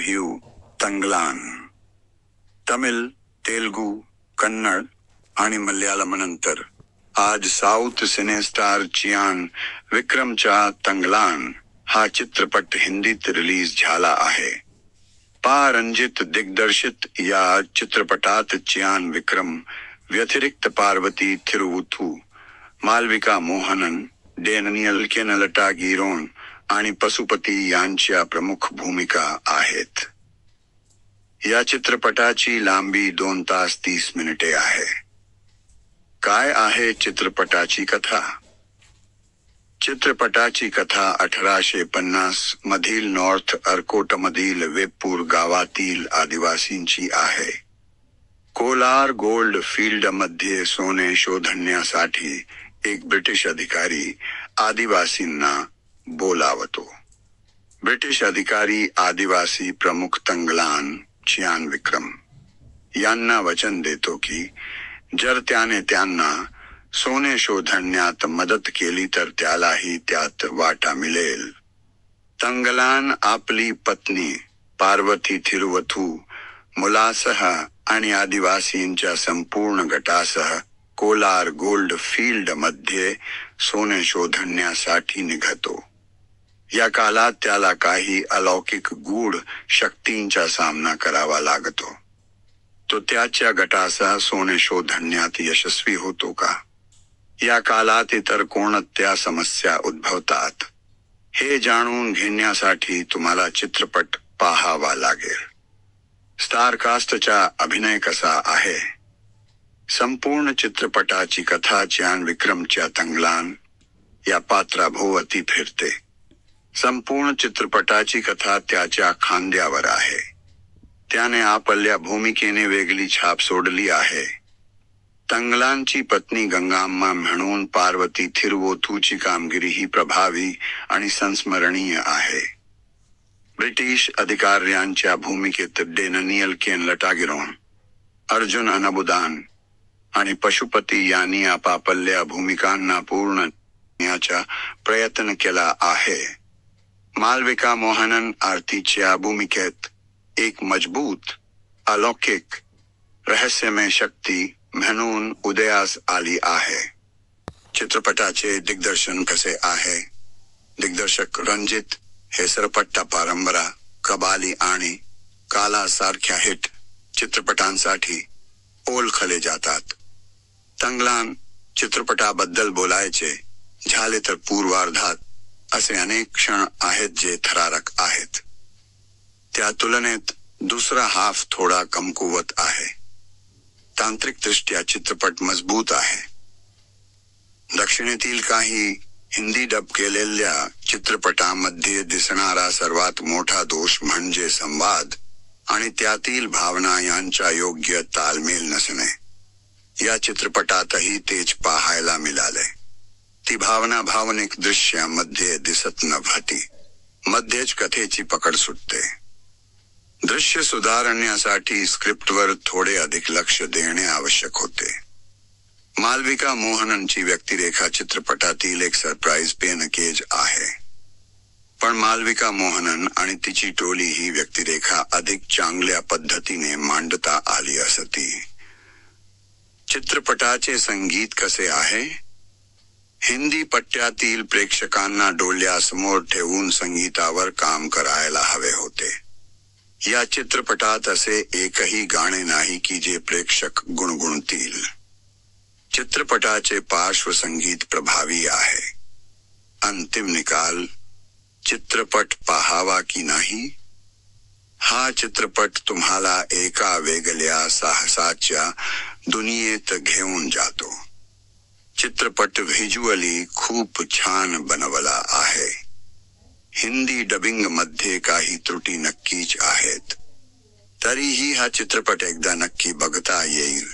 Review तंगलान. Tamil, Telugu, Kannada आणि मल्याळमनंतर आज south cine star Chiyaan विक्रमचा तंगलान हा चित्रपट हिंदीत रिलीज झाला आहे. रणजित दिग्दर्शित या चित्रपटात चियान विक्रम व्यतिरिक्त पार्वती थिरुवथू, मालविका मोहनन, डॅनियल केनलटागिरोन आणि पशुपती यांच्या प्रमुख भूमिका आहेत. या चित्रपटाची लांबी 2 तास 30 मिनिटे आहे. काय आहे चित्रपटाची कथा? चित्रपटाची कथा 1850 मधील नॉर्थ अर्कोटमधील वेप्पूर गावातील आदिवासींची आहे. कोलार गोल्ड फील्डमध्ये सोने शोधण्यासाठी एक ब्रिटिश अधिकारी आदिवासींना बोलावतो. ब्रिटिश अधिकारी आदिवासी प्रमुख तंगलान चियान विक्रम यांना वचन देतो की जर त्याने त्यांना सोने शोधण्यात मदत केली तर त्यालाही त्यात वाटा मिळेल. तंगलान आपली पत्नी पार्वती थिरुवथू, मुलासह आणि आदिवासींच्या संपूर्ण गटासह कोलार गोल्ड फील्ड मध्ये सोने शोधण्यासाठी निघतो. या काळात त्याला काही अलौकिक गूढ शक्तींचा सामना करावा लागतो. तो त्याच्या गटासह सोने शोधण्यात यशस्वी होतो का? या काळात इतर कोणत्या समस्या उद्भवतात हे जाणून घेण्यासाठी तुम्हाला चित्रपट पाहावा लागेल. स्टारकास्टचा अभिनय कसा आहे? संपूर्ण चित्रपटाची कथा चियान विक्रमच्या तंगलान या पात्राभोवती फिरते. संपूर्ण चित्रपटाची कथा त्याच्या खांद्यावर आहे. त्याने आपल्या भूमिकेने वेगळी छाप सोडली आहे. तंगलानची पत्नी गंगाम्मा म्हणून पार्वती थिरुवथूची कामगिरी ही प्रभावी आणि संस्मरणीय आहे. ब्रिटिश अधिकाऱ्यांच्या भूमिकेत डॅनियल केनलटागिरोन, अर्जुन अनबुदान आणि पशुपती यांनी आपापल्या भूमिकांना पूर्ण करण्याचा प्रयत्न केला आहे. मालविका मोहनन आरतीच्या भूमिकेत एक मजबूत, अलौकिक, रहस्यमय शक्ती म्हणून उदयास आली आहे. चित्रपटाचे दिग्दर्शन कसे आहे? दिग्दर्शक रणजित हेसरपट्टा परंपरा, कबाली आणि काला सारख्या हिट चित्रपटांसाठी ओळखले जातात. तंगलान चित्रपटाबद्दल बोलायचे झाले तर पूर्वार्धात असे अनेक क्षण आहेत जे थरारक आहेत. त्या तुलनेत दुसरा हाफ थोडा कमकुवत आहे. तांत्रिकदृष्ट्या चित्रपट मजबूत आहे. दक्षिणेतील काही हिंदी डब केलेल्या चित्रपटांमध्ये दिसणारा सर्वात मोठा दोष म्हणजे संवाद आणि त्यातील भावना यांचा योग्य ताळमेळ नसणे. या चित्रपटातही तेच पाहायला मिळाले. ती भावना भावनिक दृश्यामध्ये दिसत नव्हती. मध्येच कथेची पकड सुटते. दृश्य सुधारण्यासाठी स्क्रिप्टवर थोडे अधिक लक्ष देणे आवश्यक होते. मालविका मोहननची व्यक्तिरेखा चित्रपटातील एक सरप्राईज पेनकेज आहे. पण मालविका मोहनन आणि तिची टोली ही व्यक्तिरेखा अधिक चांगल्या पद्धतीने मांडता आली असती. चित्रपटाचे संगीत कसे आहे? हिंदी पट्ट्यातील प्रेक्षकांना डोळ्यासमोर ठेवून संगीतावर काम करायला हवे होते. या चित्रपटात असे एकही गाणे नाही की जे प्रेक्षक गुणगुणतील. चित्रपटाचे पार्श्वसंगीत प्रभावी आहे. अंतिम निकाल, चित्रपट पाहावा की नाही? हा चित्रपट तुम्हाला एका वेगळ्या साहसाच्या दुनियेत घेऊन जातो. चित्रपट व्हिज्युअली खूप छान बनवला आहे. हिंदी डबिंग मध्ये काही त्रुटी नक्कीच आहेत. तरीही हा चित्रपट एकदा नक्की बघता येईल.